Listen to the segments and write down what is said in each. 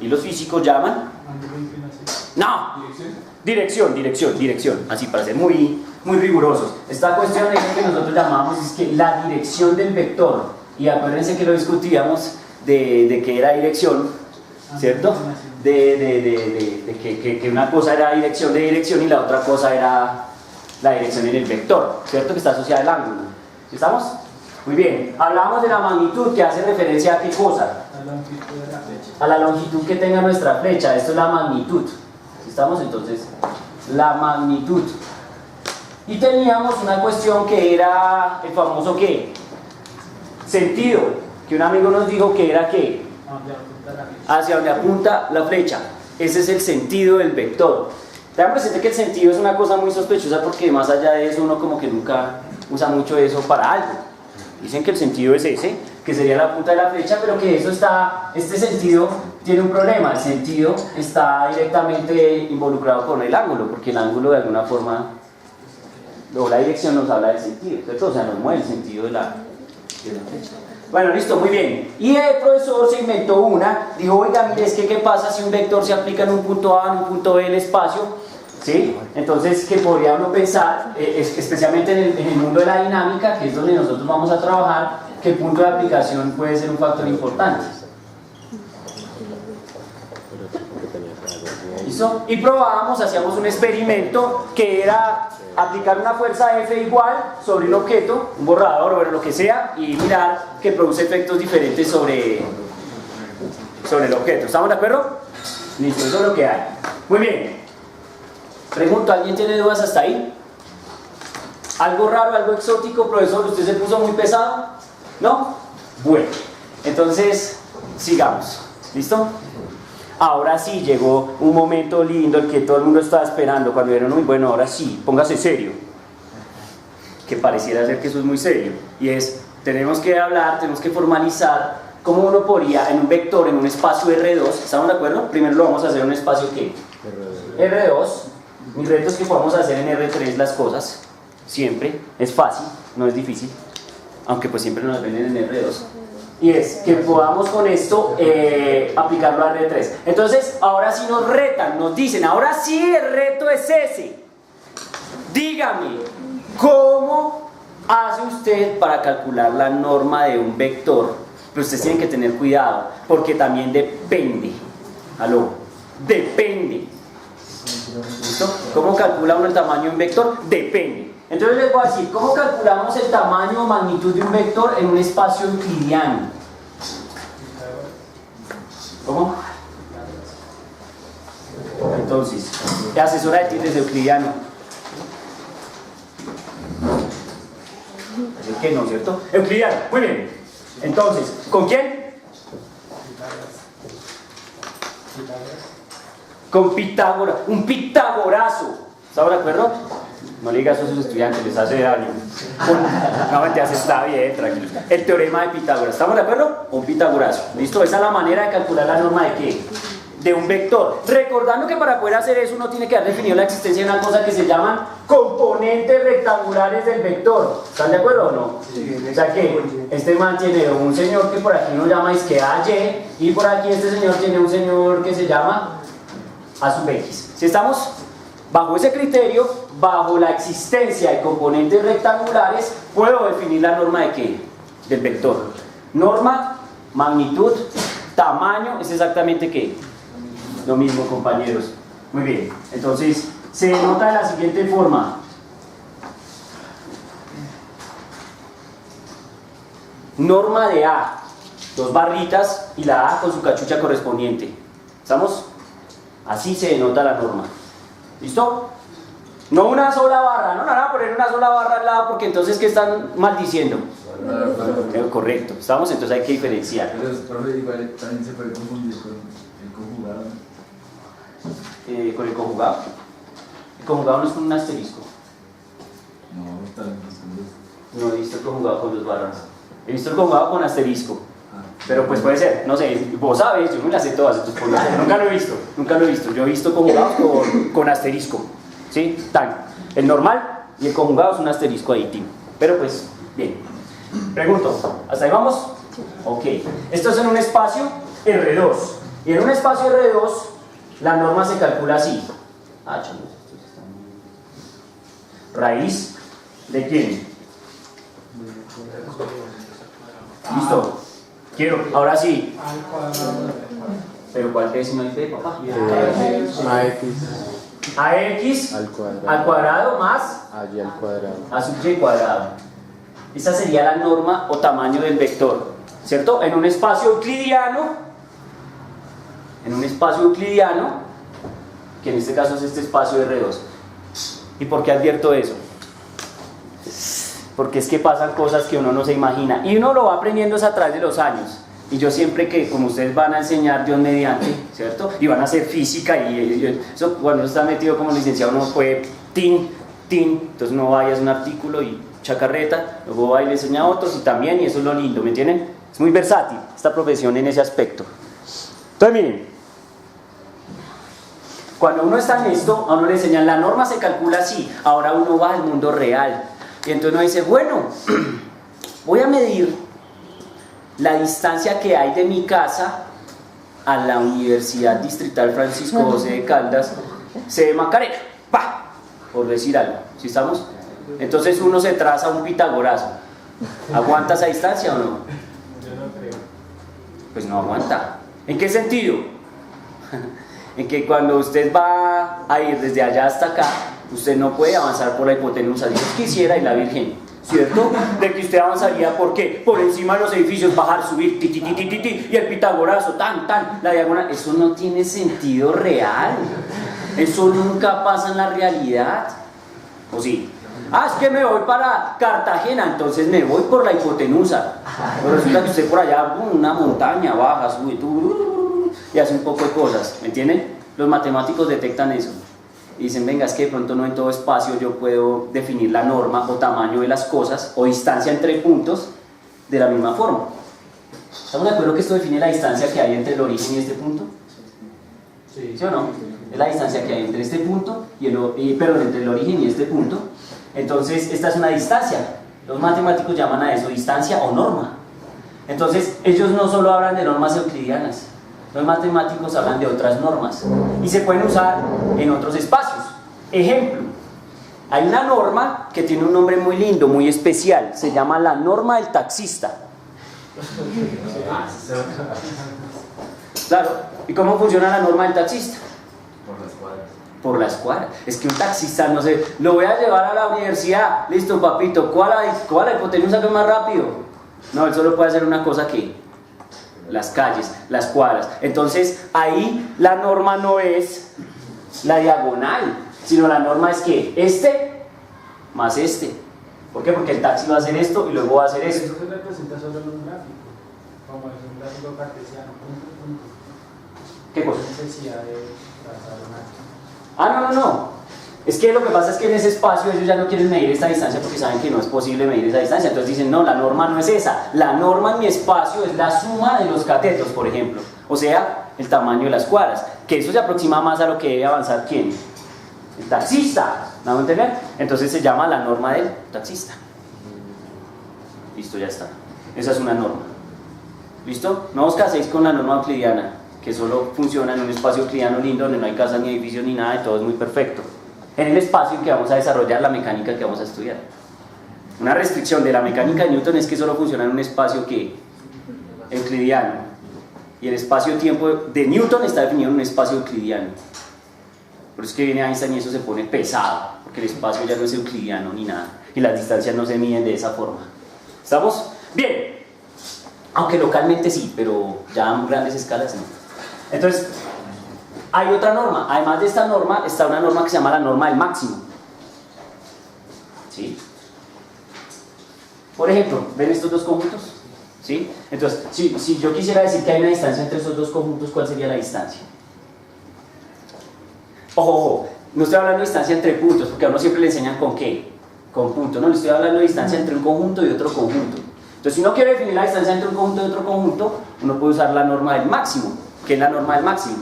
y los físicos llaman... No, dirección, así para ser muy rigurosos. Esta cuestión es lo que nosotros llamamos es que la dirección del vector, y acuérdense que lo discutíamos de que era dirección, ¿cierto? Que una cosa era dirección de dirección y la otra cosa era la dirección en el vector, ¿cierto? Que está asociada al ángulo. ¿Estamos? Muy bien. Hablamos de la magnitud, que hace referencia a qué cosa. La longitud de la flecha. A la longitud que tenga nuestra flecha. Esto es la magnitud. ¿Estamos? Entonces, la magnitud. Y teníamos una cuestión que era el famoso ¿qué? Sentido. Que un amigo nos dijo que era ¿qué? Hacia donde apunta la flecha. Ese es el sentido del vector. Tengan presente que el sentido es una cosa muy sospechosa porque más allá de eso uno como que nunca usa mucho eso para algo. Dicen que el sentido es ese, que sería la punta de la flecha, pero que eso está, este sentido tiene un problema. El sentido está directamente involucrado con el ángulo, porque el ángulo de alguna forma, luego la dirección nos habla del sentido, ¿cierto? O sea, nos mueve el sentido de la flecha. Bueno, listo, muy bien. Y el profesor se inventó dijo, oiga, mire, es que ¿qué pasa si un vector se aplica en un punto A, en un punto B del espacio? ¿Sí? Entonces, que podría uno pensar, especialmente en el mundo de la dinámica, que es donde nosotros vamos a trabajar, que el punto de aplicación puede ser un factor importante. ¿Listo? Y probábamos, hacíamos un experimento que era aplicar una fuerza F igual sobre un objeto, un borrador o lo que sea, y mirar que produce efectos diferentes sobre el objeto. ¿Estamos de acuerdo? Listo, eso es lo que hay. Muy bien. Pregunto, ¿alguien tiene dudas hasta ahí? ¿Algo raro, algo exótico, profesor? ¿Usted se puso muy pesado? ¿No? Bueno, entonces sigamos. ¿Listo? Ahora sí llegó un momento lindo, el que todo el mundo estaba esperando, cuando vieron, uy, bueno, ahora sí, póngase serio. Que pareciera ser que eso es muy serio. Y es, tenemos que hablar, tenemos que formalizar cómo uno podría, en un vector, en un espacio R2, ¿estamos de acuerdo? Primero lo vamos a hacer en un espacio ¿qué? R2. Mi reto es que podamos hacer en R3 las cosas, siempre, es fácil, no es difícil, aunque pues siempre nos ven en R2. Y es que podamos con esto aplicarlo a R3. Entonces, ahora sí nos retan, nos dicen, ahora sí el reto es ese. Dígame, ¿cómo hace usted para calcular la norma de un vector? Pero ustedes tienen que tener cuidado, porque también depende. ¿Aló? Depende. ¿Listo? ¿Cómo calcula uno el tamaño de un vector? Depende. Entonces les voy a decir, ¿cómo calculamos el tamaño o magnitud de un vector en un espacio euclidiano? ¿Cómo? Entonces, la asesora de tildes de euclidiano. Es que no, ¿cierto? Euclidiano, muy bien. Entonces, ¿con quién? Con Pitágoras, un pitagorazo. ¿Estamos de acuerdo? No le digas eso a sus estudiantes, les hace daño. No, mentira, está bien, tranquilo. El teorema de Pitágoras, ¿estamos de acuerdo? Un pitagorazo. ¿Listo? Esa es la manera de calcular la norma de ¿qué? De un vector. Recordando que para poder hacer eso uno tiene que haber definido la existencia de una cosa que se llaman componentes rectangulares del vector. ¿Están de acuerdo o no? Sí. O sea que este man tiene un señor que por aquí uno llama es que AY, y por aquí este señor tiene un señor que se llama A sub X. ¿Sí estamos? Bajo ese criterio, bajo la existencia de componentes rectangulares, puedo definir la norma de ¿qué? Del vector. Norma, magnitud, tamaño, es exactamente ¿qué? Lo mismo, compañeros. Muy bien, entonces se denota de la siguiente forma. Norma de A, dos barritas y la A con su cachucha correspondiente. ¿Estamos? Así se denota la norma. ¿Listo? No una sola barra, no van a poner una sola barra al lado porque entonces ¿qué están maldiciendo? Correcto, ¿estamos? Entonces hay que diferenciar. Pero, profe, igual también se puede confundir con el conjugado. ¿Con el conjugado? El conjugado no es con un asterisco. No, está bien, No he visto el conjugado con dos barras. He visto el conjugado con asterisco. Pero pues puede ser, no sé, vos sabes, yo me las sé todas, entonces nunca lo he visto. Yo he visto conjugados con asterisco, ¿sí? Tan, el normal y el conjugado es un asterisco ahí, Tim. Pero pues, bien. Pregunto, ¿hasta ahí vamos? Ok. Esto es en un espacio R2. Y en un espacio R2, la norma se calcula así. Raíz de quién. Listo. Quiero, ahora sí. Pero ¿cuál es? No dice, papá. AX al cuadrado más Y al cuadrado. A sub y cuadrado. Esa sería la norma o tamaño del vector, ¿cierto? En un espacio euclidiano, que en este caso es este espacio R2. ¿Y por qué advierto eso? Porque es que pasan cosas que uno no se imagina y uno lo va aprendiendo a través de los años. Y yo siempre que, como ustedes van a enseñar Dios mediante, ¿cierto? Y van a hacer física y eso, cuando uno está metido como licenciado uno puede entonces uno va y hace un artículo y chacarreta, luego va y le enseña a otros y también, y eso es lo lindo, ¿me entienden? Es muy versátil esta profesión en ese aspecto. Entonces miren, cuando uno está en esto, a uno le enseñan, la norma se calcula así, ahora uno va al mundo real. Y entonces uno dice, bueno, voy a medir la distancia que hay de mi casa a la Universidad Distrital Francisco José de Caldas, sede Macarena, ¡pa! Por decir algo, ¿sí estamos? Entonces uno se traza un pitagorazo. ¿Aguanta esa distancia o no? Yo no creo. Pues no aguanta. ¿En qué sentido? En que cuando usted va a ir desde allá hasta acá, usted no puede avanzar por la hipotenusa. Dios quisiera y la Virgen, ¿cierto? De que usted avanzaría, ¿por qué? Por encima de los edificios, bajar, subir, y el pitagorazo, la diagonal. Eso no tiene sentido real. Eso nunca pasa en la realidad. ¿O sí? Es que me voy para Cartagena, entonces me voy por la hipotenusa. Pero resulta que usted por allá, una montaña, baja, sube, y hace un poco de cosas, ¿me entienden? Los matemáticos detectan eso. Y dicen, venga, es que de pronto no en todo espacio yo puedo definir la norma o tamaño de las cosas o distancia entre puntos de la misma forma. ¿Estamos de acuerdo que esto define la distancia que hay entre el origen y este punto? Sí. ¿Sí o no? Es la distancia que hay entre este punto entre el origen y este punto. Entonces, esta es una distancia. Los matemáticos llaman a eso distancia o norma. Entonces, ellos no solo hablan de normas euclidianas. Los matemáticos hablan de otras normas y se pueden usar en otros espacios. Ejemplo, hay una norma que tiene un nombre muy lindo, muy especial. Se llama la norma del taxista. Claro, ¿y cómo funciona la norma del taxista? Por las cuadras. Por las cuadras. Es que un taxista, no sé, lo voy a llevar a la universidad. Listo, papito, ¿cuál la hipotenusa que es más rápido? No, él solo puede hacer una cosa que las calles, las cuadras. Entonces, ahí la norma no es la diagonal, sino la norma es que este más este. ¿Por qué? Porque el taxi va a hacer esto y luego va a hacer esto. Eso se representa solo en un gráfico, como es un gráfico cartesiano, punto. ¿Qué cosa? No necesidad de trazar una. No. Es que lo que pasa es que en ese espacio ellos ya no quieren medir esta distancia porque saben que no es posible medir esa distancia. Entonces dicen, no, la norma no es esa. La norma en mi espacio es la suma de los catetos, por ejemplo. O sea, el tamaño de las cuadras. Que eso se aproxima más a lo que debe avanzar ¿quién? El taxista. ¿Me van a entender? Entonces se llama la norma del taxista. Listo, ya está. Esa es una norma. ¿Listo? No os caséis con la norma euclidiana, que solo funciona en un espacio euclidiano lindo donde no hay casas ni edificios ni nada y todo es muy perfecto. En el espacio en que vamos a desarrollar la mecánica que vamos a estudiar. Una restricción de la mecánica de Newton es que solo funciona en un espacio que euclidiano. Y el espacio-tiempo de Newton está definido en un espacio euclidiano. Por eso es que viene Einstein y eso se pone pesado, porque el espacio ya no es euclidiano ni nada. Y las distancias no se miden de esa forma. ¿Estamos? Bien. Aunque localmente sí, pero ya en grandes escalas no. Entonces, hay otra norma. Además de esta norma, está una norma que se llama la norma del máximo. ¿Sí? Por ejemplo, ¿ven estos dos conjuntos? ¿Sí? Entonces, si yo quisiera decir que hay una distancia entre esos dos conjuntos, ¿cuál sería la distancia? Ojo, no estoy hablando de distancia entre puntos, porque a uno siempre le enseñan con qué, con puntos, no, le estoy hablando de distancia entre un conjunto y otro conjunto. Entonces, si uno quiere definir la distancia entre un conjunto y otro conjunto, uno puede usar la norma del máximo. ¿Qué es la norma del máximo?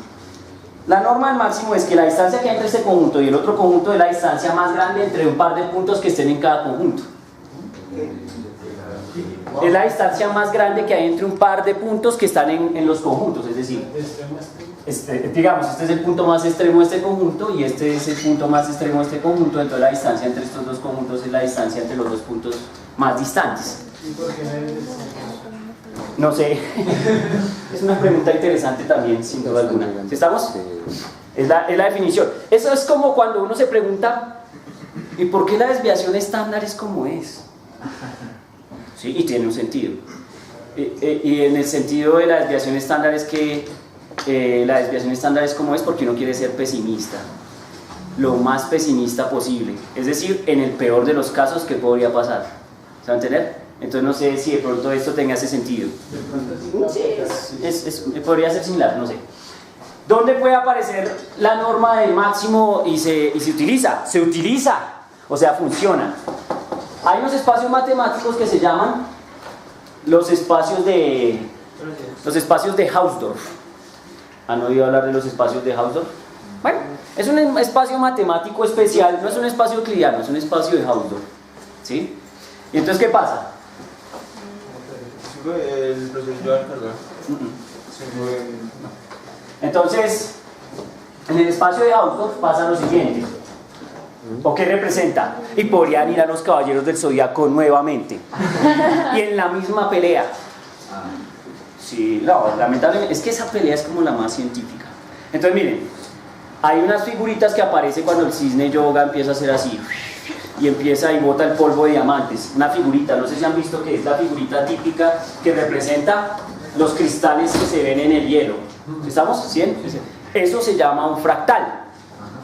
La norma del máximo es que la distancia que hay entre este conjunto y el otro conjunto es la distancia más grande entre un par de puntos que estén en cada conjunto. Es la distancia más grande que hay entre un par de puntos que están en los conjuntos, es decir, De extremo a extremo. digamos, este es el punto más extremo de este conjunto y este es el punto más extremo de este conjunto, entonces la distancia entre estos dos conjuntos es la distancia entre los dos puntos más distantes. ¿Y por qué no hay extremo? No sé, es una pregunta interesante también, sin duda alguna. ¿Sí estamos? Es la definición. Eso es como cuando uno se pregunta, ¿y por qué la desviación estándar es como es? Sí, y tiene un sentido. Y en el sentido de la desviación estándar es que la desviación estándar es como es porque uno quiere ser pesimista, lo más pesimista posible. Es decir, en el peor de los casos, ¿qué podría pasar? ¿Se va a entender? Entonces no sé si de pronto esto tenga ese sentido. Sí, podría ser similar, no sé. ¿Dónde puede aparecer la norma del máximo y se utiliza? Se utiliza, o sea, funciona. Hay unos espacios matemáticos que se llaman los espacios de Hausdorff. ¿Han oído hablar de los espacios de Hausdorff? Bueno, es un espacio matemático especial, no es un espacio euclidiano, es un espacio de Hausdorff. ¿Sí? ¿Y entonces qué pasa? El profesor Joan Carvajal. Entonces, en el espacio de Hausdorff pasa lo siguiente. ¿O qué representa? Y podrían ir a los caballeros del Zodíaco nuevamente. Y en la misma pelea. Sí, no, lamentablemente, es que esa pelea es como la más científica. Entonces, miren, hay unas figuritas que aparecen cuando el cisne yoga empieza a hacer así. Y empieza y bota el polvo de diamantes. Una figurita, no sé si han visto que es la figurita típica que representa los cristales que se ven en el hielo. ¿Estamos? ¿Sí? Eso se llama un fractal.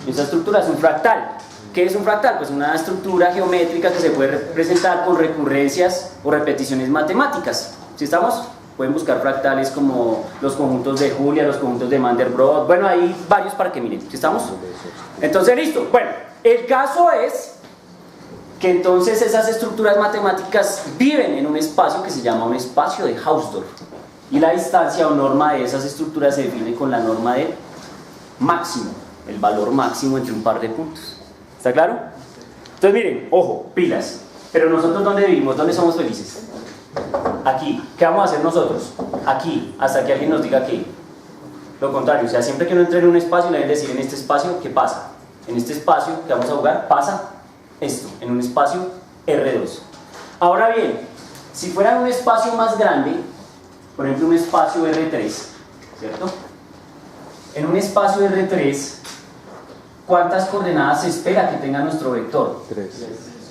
Esa estructura es un fractal. ¿Qué es un fractal? Pues una estructura geométrica que se puede representar con recurrencias o repeticiones matemáticas. ¿Sí estamos? Pueden buscar fractales como los conjuntos de Julia, los conjuntos de Mandelbrot. Bueno, hay varios para que miren. ¿Sí estamos? Entonces, listo. Bueno, el caso es que entonces esas estructuras matemáticas viven en un espacio que se llama un espacio de Hausdorff. Y la distancia o norma de esas estructuras se define con la norma de máximo, el valor máximo entre un par de puntos. ¿Está claro? Entonces miren, ojo, pilas. Pero nosotros ¿dónde vivimos? ¿Dónde somos felices? Aquí. ¿Qué vamos a hacer nosotros? Aquí, hasta que alguien nos diga que lo contrario. O sea, siempre que uno entre en un espacio le deben decir en este espacio, ¿qué pasa? En este espacio que vamos a jugar pasa esto, en un espacio R2. Ahora bien, si fuera en un espacio más grande, por ejemplo un espacio R3, ¿cierto? En un espacio R3, ¿cuántas coordenadas se espera que tenga nuestro vector?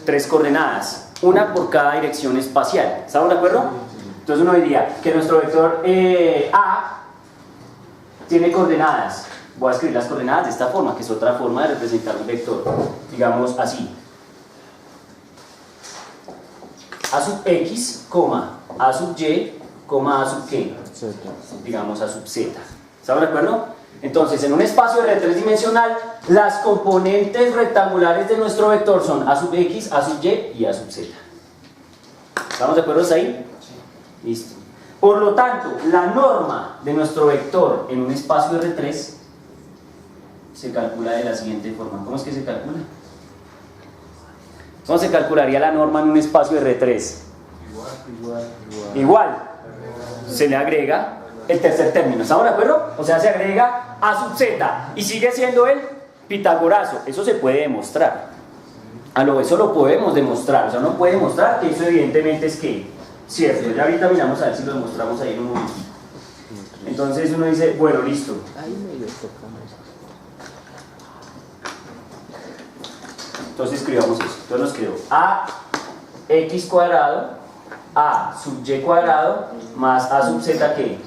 3 coordenadas, una por cada dirección espacial. ¿Estamos de acuerdo? Entonces uno diría que nuestro vector A tiene coordenadas. Voy a escribir las coordenadas de esta forma, que es otra forma de representar un vector. Digamos así. A sub X, A sub Y, A sub K. Digamos A sub Z. ¿Estamos de acuerdo? Entonces, en un espacio de tridimensional, las componentes rectangulares de nuestro vector son A sub X, A sub Y y A sub Z. ¿Estamos de acuerdo hasta ahí? Listo. Por lo tanto, la norma de nuestro vector en un espacio R3 se calcula de la siguiente forma. ¿Cómo es que se calcula? ¿Cómo se calcularía la norma en un espacio R3? Igual. Se le agrega el tercer término. ¿Estamos de acuerdo? O sea, se agrega A sub Z y sigue siendo el pitagorazo. Eso se puede demostrar. Eso lo podemos demostrar. O sea, uno puede demostrar que eso evidentemente es que cierto. Ya ahorita miramos a ver si lo demostramos ahí en un momento. Entonces uno dice, bueno, listo. Entonces escribamos eso. Entonces nos quedó A X cuadrado, A sub Y cuadrado, más A sub Z ¿qué?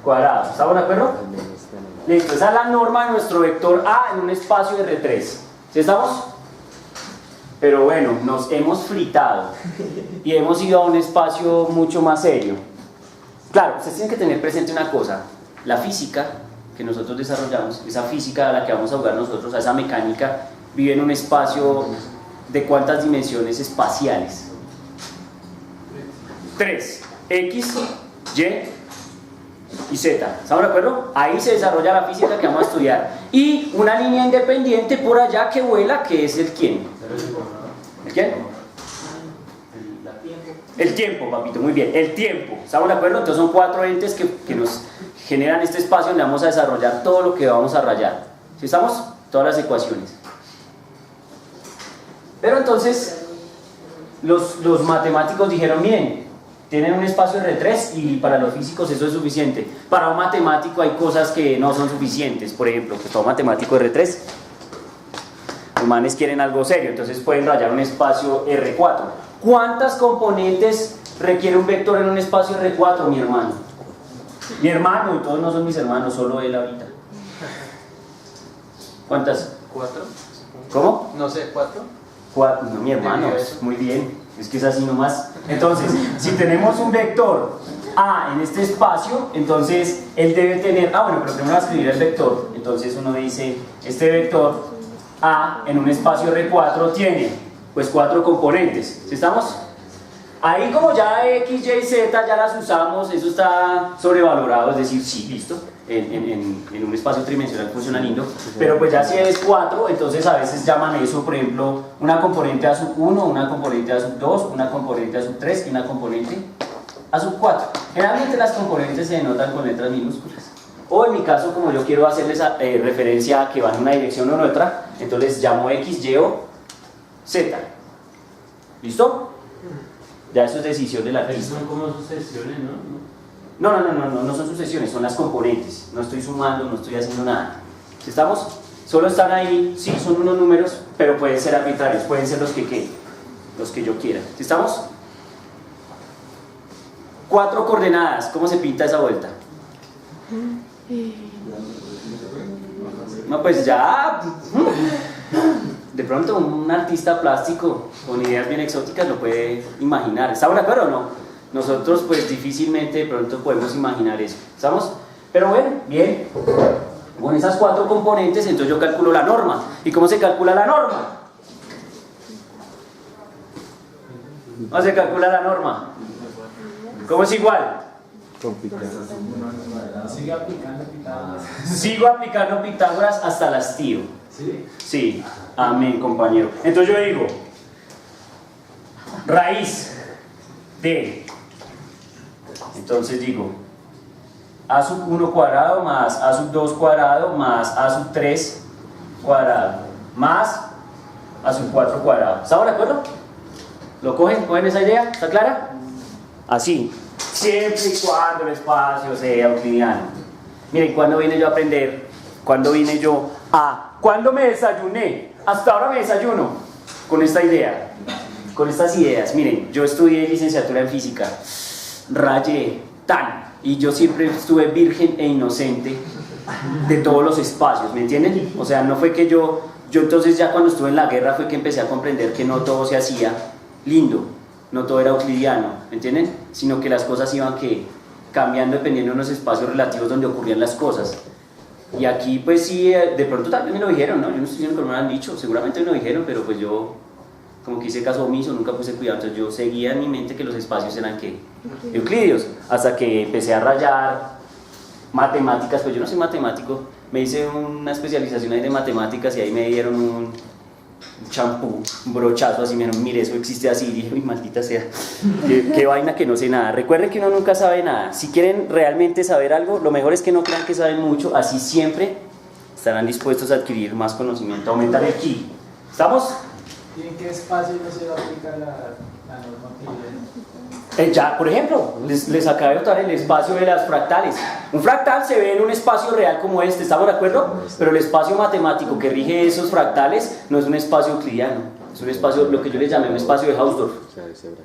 Cuadrado. ¿Estamos de acuerdo? Listo, esa es la norma de nuestro vector A en un espacio R3. ¿Sí estamos? Pero bueno, nos hemos fritado y hemos ido a un espacio mucho más serio. Claro, ustedes tienen que tener presente una cosa. La física que nosotros desarrollamos, esa física a la que vamos a jugar nosotros, a esa mecánica, vive en un espacio de ¿cuántas dimensiones espaciales? 3. X, Y y Z. ¿Estamos de acuerdo? Ahí se desarrolla la física que vamos a estudiar. Y una línea independiente por allá que vuela, que es el ¿quién? ¿El quién? El tiempo, papito, muy bien, el tiempo. ¿Estamos de acuerdo? Entonces son 4 entes que nos generan este espacio donde vamos a desarrollar todo lo que vamos a rayar. ¿Sí estamos? Todas las ecuaciones. Pero entonces los matemáticos dijeron, miren, tienen un espacio R3 y para los físicos eso es suficiente. Para un matemático hay cosas que no son suficientes. Por ejemplo, pues para un matemático R3, los manes quieren algo serio, entonces pueden rayar un espacio R4. ¿Cuántas componentes requiere un vector en un espacio R4, mi hermano? Mi hermano, y todos no son mis hermanos, solo él ahorita. ¿Cuántas? 4. ¿Cómo? No sé, 4. 4, no, mi hermano, muy bien, es que es así nomás. Entonces, si tenemos un vector A en este espacio, entonces él debe tener, bueno, pero primero va a escribir el vector, entonces uno dice, este vector A en un espacio R4 tiene, pues 4 componentes, ¿sí estamos? Ahí como ya X, Y, Z ya las usamos, eso está sobrevalorado, es decir, sí, listo, en un espacio tridimensional funciona lindo, pero pues ya si es 4, entonces a veces llaman eso, por ejemplo, una componente A sub 1, una componente A sub 2, una componente A sub 3 y una componente A sub 4. Generalmente las componentes se denotan con letras minúsculas. O en mi caso, como yo quiero hacerles referencia a que van en una dirección o en otra, entonces llamo X, Y o Z. ¿Listo? Ya eso es decisión del artista. Son como sucesiones, ¿no? No son sucesiones, son las componentes. No estoy sumando, no estoy haciendo nada. ¿Estamos? Solo están ahí, sí, son unos números, pero pueden ser arbitrarios, pueden ser los que yo quiera. ¿Estamos? 4 coordenadas, ¿cómo se pinta esa vuelta? No, pues ya. De pronto un artista plástico con ideas bien exóticas lo puede imaginar. ¿Estamos de acuerdo o no? Nosotros pues difícilmente de pronto podemos imaginar eso. ¿Estamos? Pero bueno, bien. Con esas 4 componentes entonces yo calculo la norma. ¿Y cómo se calcula la norma? ¿Cómo se calcula la norma? ¿Cómo es igual? Sigue aplicando Pitágoras. Sigo aplicando Pitágoras hasta el hastío. ¿Sí? Sí, amén, compañero. Entonces yo digo, raíz de, entonces digo, A sub 1 cuadrado más A sub 2 cuadrado más A sub 3 cuadrado más A sub 4 cuadrado. ¿Estamos de acuerdo? ¿Lo cogen? ¿Cogen esa idea? ¿Está clara? Así, siempre y cuando el espacio sea euclidiano. Miren, ¿cuándo vine yo a aprender? ¿Cuándo vine yo a...? ¿Cuándo me desayuné? Hasta ahora me desayuno con esta idea, con estas ideas. Miren, yo estudié licenciatura en física, rayé tan, y yo siempre estuve virgen e inocente de todos los espacios, ¿me entienden? O sea, no fue que yo entonces ya cuando estuve en la guerra fue que empecé a comprender que no todo se hacía lindo, no todo era euclidiano, ¿me entienden? Sino que las cosas iban cambiando dependiendo de los espacios relativos donde ocurrían las cosas. Y aquí pues sí, de pronto también me lo dijeron, ¿no? Yo no estoy diciendo que no me lo han dicho, seguramente me lo dijeron, pero pues yo como que hice caso omiso, nunca puse cuidado, entonces yo seguía en mi mente que los espacios eran ¿qué? Euclidios, hasta que empecé a rayar matemáticas, pues yo no soy matemático, me hice una especialización ahí de matemáticas y ahí me dieron un champú, un brochazo así, me dijeron, mire, eso existe así, y dije, uy, maldita sea, qué vaina que no sé nada. Recuerden que uno nunca sabe nada. Si quieren realmente saber algo, lo mejor es que no crean que saben mucho, así siempre estarán dispuestos a adquirir más conocimiento, aumentar el ki. ¿Estamos? ¿Y en qué espacio no se va a aplicar la norma euclidiana? Ya, por ejemplo, les acabé de botar el espacio de las fractales. Un fractal se ve en un espacio real como este, ¿estamos de acuerdo? Pero el espacio matemático que rige esos fractales no es un espacio euclidiano, es un espacio, lo que yo les llamé un espacio de Hausdorff.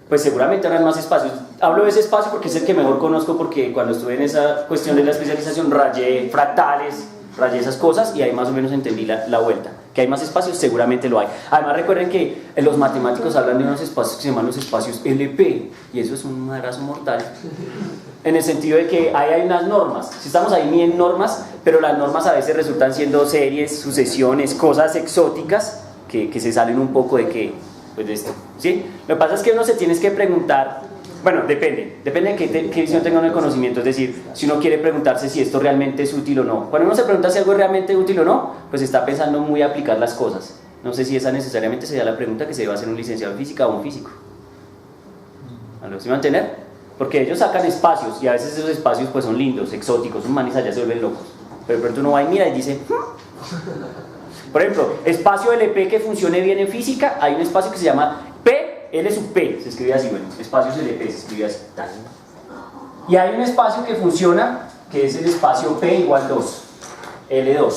Pues seguramente habrán más espacios. Hablo de ese espacio porque es el que mejor conozco, porque cuando estuve en esa cuestión de la especialización rayé fractales, rayé esas cosas y ahí más o menos entendí la vuelta. Que hay más espacios, seguramente lo hay. Además recuerden que los matemáticos hablan de unos espacios que se llaman los espacios LP, y eso es un madrazo mortal. En el sentido de que ahí hay unas normas, si estamos ahí ni en normas, pero las normas a veces resultan siendo series, sucesiones, cosas exóticas que se salen un poco de esto, ¿sí? Lo que pasa es que uno se tiene que preguntar. Bueno, depende de qué visión tenga uno del conocimiento, es decir, si uno quiere preguntarse si esto realmente es útil o no. Cuando uno se pregunta si algo es realmente útil o no, pues está pensando muy aplicar las cosas. No sé si esa necesariamente sería la pregunta que se debe hacer un licenciado en física o un físico. ¿Lo se va a entender? Porque ellos sacan espacios y a veces esos espacios pues son lindos, exóticos, un manes allá se vuelven locos. Pero de pronto uno va y mira y dice... Por ejemplo, espacio LP que funcione bien en física, hay un espacio que se llama P, L sub P, se escribe así, bueno, espacios LP se escribe así, tal. Y hay un espacio que funciona, que es el espacio P igual 2, L2.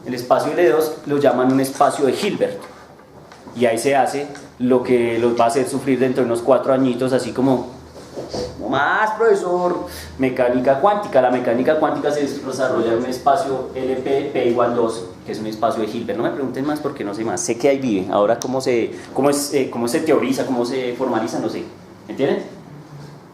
El espacio L2 lo llaman un espacio de Hilbert. Y ahí se hace lo que los va a hacer sufrir dentro de unos 4 añitos, así como más, profesor, mecánica cuántica. La mecánica cuántica se desarrolla en un espacio LP, P igual 2, que es un espacio de Hilbert. No me pregunten más porque no sé más. Sé que ahí vive. Ahora cómo se teoriza, cómo se formaliza, no sé. ¿Entienden?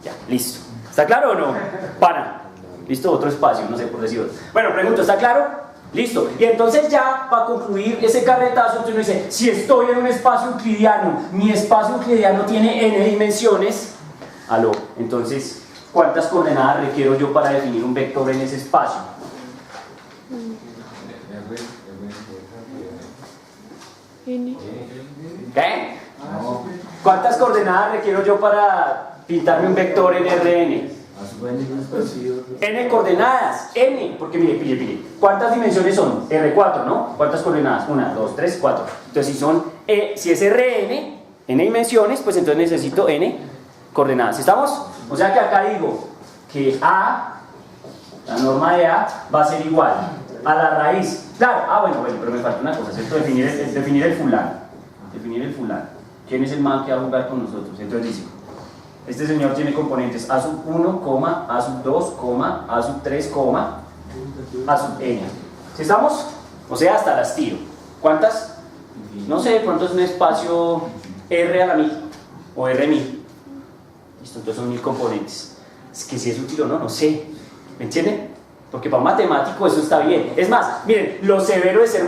Ya, listo. ¿Está claro o no? Pana. ¿Listo? Otro espacio, no sé por decirlo. Bueno, pregunto, ¿está claro? Listo. Y entonces ya, para concluir ese carretazo, uno dice, si estoy en un espacio euclidiano, mi espacio euclidiano tiene n dimensiones. Aló, entonces, ¿cuántas coordenadas requiero yo para definir un vector en ese espacio? ¿Qué? ¿Cuántas coordenadas requiero yo para pintarme un vector en Rn? N coordenadas, N, porque mire, pille. ¿Cuántas dimensiones son? R4, ¿no? ¿Cuántas coordenadas? 1, 2, 3, 4. Entonces, si es Rn, N dimensiones, pues entonces necesito N coordenadas. ¿Estamos? O sea que acá digo que A, la norma de A, va a ser igual a la raíz. Claro, bueno, pero me falta una cosa, ¿cierto? Definir el fulano. Definir el fulano. ¿Quién es el man que va a jugar con nosotros? Entonces dice, este señor tiene componentes A sub 1, A sub 2, A sub 3, A sub n. ¿Sí estamos? O sea, hasta las tiro. ¿Cuántas? No sé, de pronto es un espacio R a la 1000 o R 1000. Listo, entonces son 1000 componentes. Es que si es útil o no, no sé. ¿Me entienden? Porque para un matemático eso está bien. Es más, miren, lo severo de ser